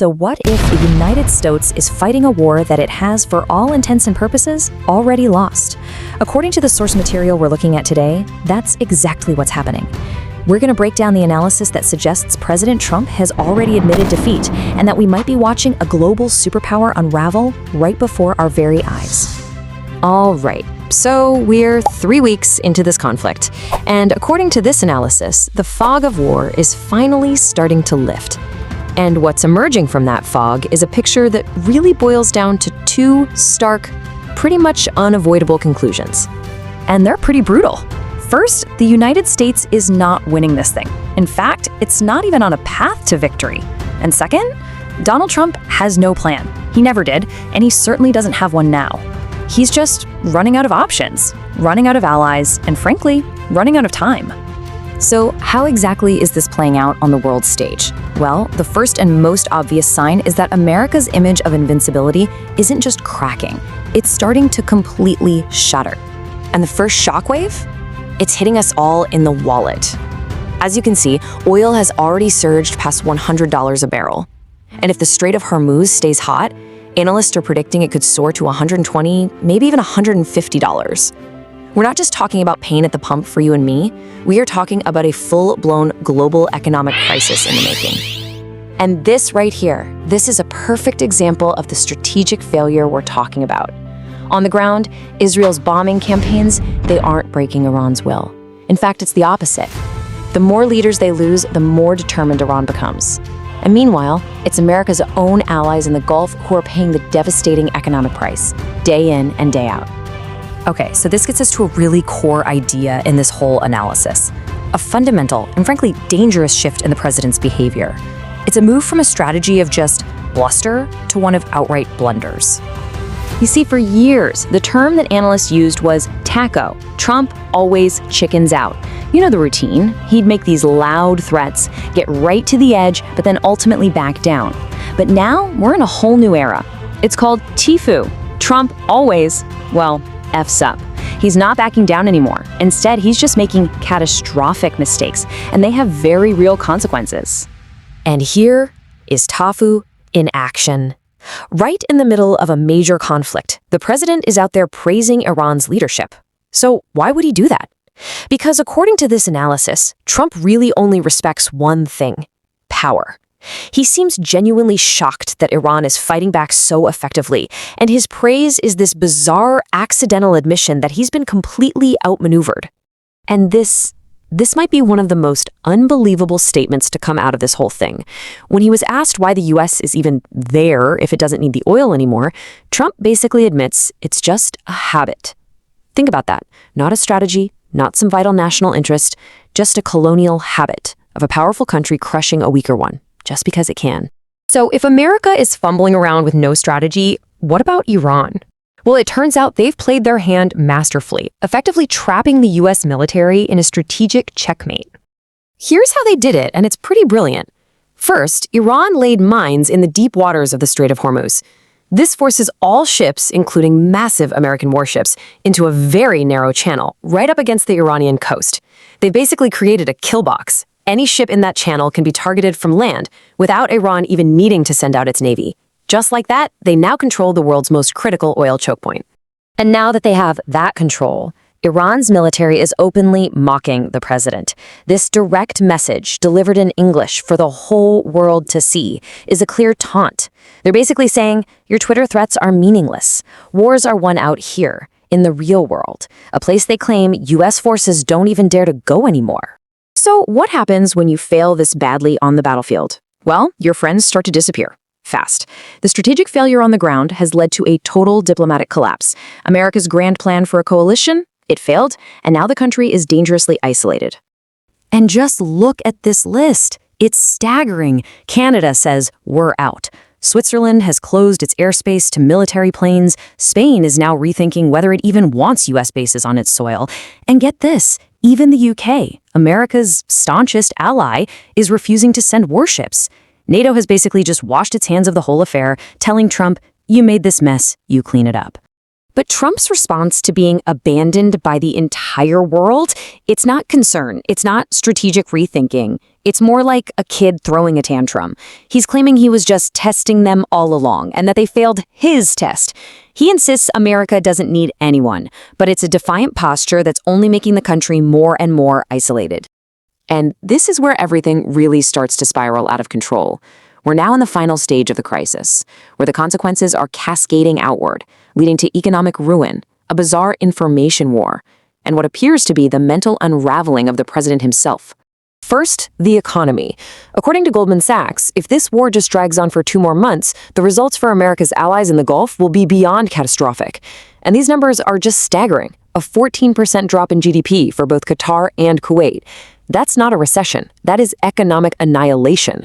So what if the United States is fighting a war that it has, for all intents and purposes, already lost? According to the source material we're looking at today, that's exactly what's happening. We're going to break down the analysis that suggests President Trump has already admitted defeat and that we might be watching a global superpower unravel right before our very eyes. All right, so we're 3 weeks into this conflict, and according to this analysis, the fog of war is finally starting to lift. And what's emerging from that fog is a picture that really boils down to two stark, pretty much unavoidable conclusions. And they're pretty brutal. First, the United States is not winning this thing. In fact, it's not even on a path to victory. And second, Donald Trump has no plan. He never did, and he certainly doesn't have one now. He's just running out of options, running out of allies, and frankly, running out of time. So how exactly is this playing out on the world stage? Well, the first and most obvious sign is that America's image of invincibility isn't just cracking, it's starting to completely shatter. And the first shockwave? It's hitting us all in the wallet. As you can see, oil has already surged past $100 a barrel. And if the Strait of Hormuz stays hot, analysts are predicting it could soar to $120, maybe even $150. We're not just talking about pain at the pump for you and me, we are talking about a full-blown global economic crisis in the making. And this right here, this is a perfect example of the strategic failure we're talking about. On the ground, Israel's bombing campaigns, they aren't breaking Iran's will. In fact, it's the opposite. The more leaders they lose, the more determined Iran becomes. And meanwhile, it's America's own allies in the Gulf who are paying the devastating economic price, day in and day out. Okay, so this gets us to a really core idea in this whole analysis. A fundamental and frankly dangerous shift in the president's behavior. It's a move from a strategy of just bluster to one of outright blunders. You see, for years, the term that analysts used was TACO. Trump always chickens out. You know the routine. He'd make these loud threats, get right to the edge, but then ultimately back down. But now, we're in a whole new era. It's called TIFU. Trump always, well, F's up. He's not backing down anymore. Instead, he's just making catastrophic mistakes, and they have very real consequences. And here is TAFU in action. Right in the middle of a major conflict, the president is out there praising Iran's leadership. So why would he do that? Because according to this analysis, Trump really only respects one thing: power. He seems genuinely shocked that Iran is fighting back so effectively, and his praise is this bizarre accidental admission that he's been completely outmaneuvered. And this might be one of the most unbelievable statements to come out of this whole thing. When he was asked why the US is even there if it doesn't need the oil anymore, Trump basically admits it's just a habit. Think about that. Not a strategy, not some vital national interest, just a colonial habit of a powerful country crushing a weaker one, just because it can. So if America is fumbling around with no strategy, what about Iran? Well, it turns out they've played their hand masterfully, effectively trapping the US military in a strategic checkmate. Here's how they did it, and it's pretty brilliant. First, Iran laid mines in the deep waters of the Strait of Hormuz. This forces all ships, including massive American warships, into a very narrow channel, right up against the Iranian coast. They basically created a kill box. Any ship in that channel can be targeted from land, without Iran even needing to send out its navy. Just like that, they now control the world's most critical oil choke point. And now that they have that control, Iran's military is openly mocking the president. This direct message, delivered in English for the whole world to see, is a clear taunt. They're basically saying, your Twitter threats are meaningless. Wars are won out here, in the real world, a place they claim US forces don't even dare to go anymore. So what happens when you fail this badly on the battlefield? Well, your friends start to disappear. Fast. The strategic failure on the ground has led to a total diplomatic collapse. America's grand plan for a coalition? It failed, and now the country is dangerously isolated. And just look at this list. It's staggering. Canada says, we're out. Switzerland has closed its airspace to military planes. Spain is now rethinking whether it even wants US bases on its soil. And get this, even the UK, America's staunchest ally, is refusing to send warships. NATO has basically just washed its hands of the whole affair, telling Trump, you made this mess, you clean it up. But Trump's response to being abandoned by the entire world, it's not concern, it's not strategic rethinking. It's more like a kid throwing a tantrum. He's claiming he was just testing them all along and that they failed his test. He insists America doesn't need anyone, but it's a defiant posture that's only making the country more and more isolated. And this is where everything really starts to spiral out of control. We're now in the final stage of the crisis, where the consequences are cascading outward, leading to economic ruin, a bizarre information war, and what appears to be the mental unraveling of the president himself. First, the economy. According to Goldman Sachs, if this war just drags on for 2 more months, the results for America's allies in the Gulf will be beyond catastrophic. And these numbers are just staggering. A 14% drop in GDP for both Qatar and Kuwait. That's not a recession. That is economic annihilation.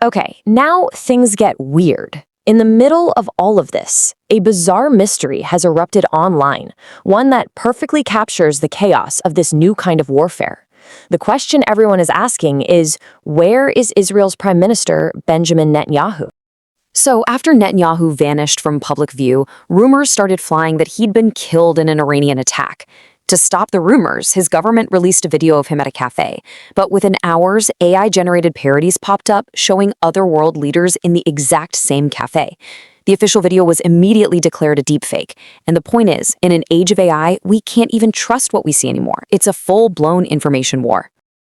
Okay, now things get weird. In the middle of all of this, a bizarre mystery has erupted online, one that perfectly captures the chaos of this new kind of warfare. The question everyone is asking is, where is Israel's Prime Minister, Benjamin Netanyahu? So after Netanyahu vanished from public view, rumors started flying that he'd been killed in an Iranian attack. To stop the rumors, his government released a video of him at a cafe. But within hours, AI-generated parodies popped up showing other world leaders in the exact same cafe. The official video was immediately declared a deepfake. And the point is, in an age of AI, we can't even trust what we see anymore. It's a full-blown information war.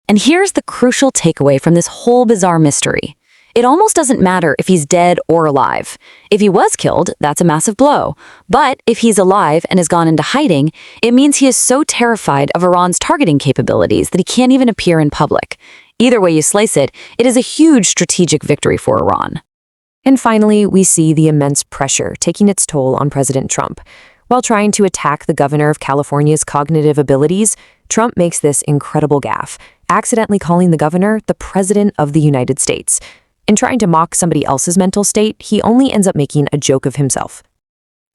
And here's the crucial takeaway from this whole bizarre mystery. It almost doesn't matter if he's dead or alive. If he was killed, that's a massive blow. But if he's alive and has gone into hiding, it means he is so terrified of Iran's targeting capabilities that he can't even appear in public. Either way you slice it, it is a huge strategic victory for Iran. And finally, we see the immense pressure taking its toll on President Trump. While trying to attack the governor of California's cognitive abilities, Trump makes this incredible gaffe, accidentally calling the governor the President of the United States. In trying to mock somebody else's mental state, he only ends up making a joke of himself.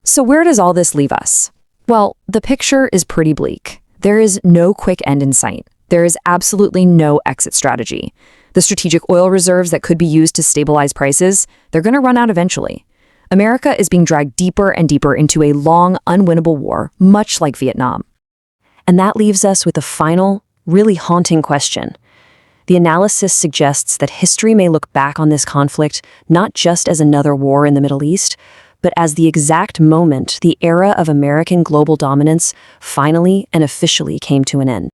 So where does all this leave us? Well, the picture is pretty bleak. There is no quick end in sight. There is absolutely no exit strategy. The strategic oil reserves that could be used to stabilize prices, they're going to run out eventually. America is being dragged deeper and deeper into a long, unwinnable war, much like Vietnam. And that leaves us with a final, really haunting question. The analysis suggests that history may look back on this conflict not just as another war in the Middle East, but as the exact moment the era of American global dominance finally and officially came to an end.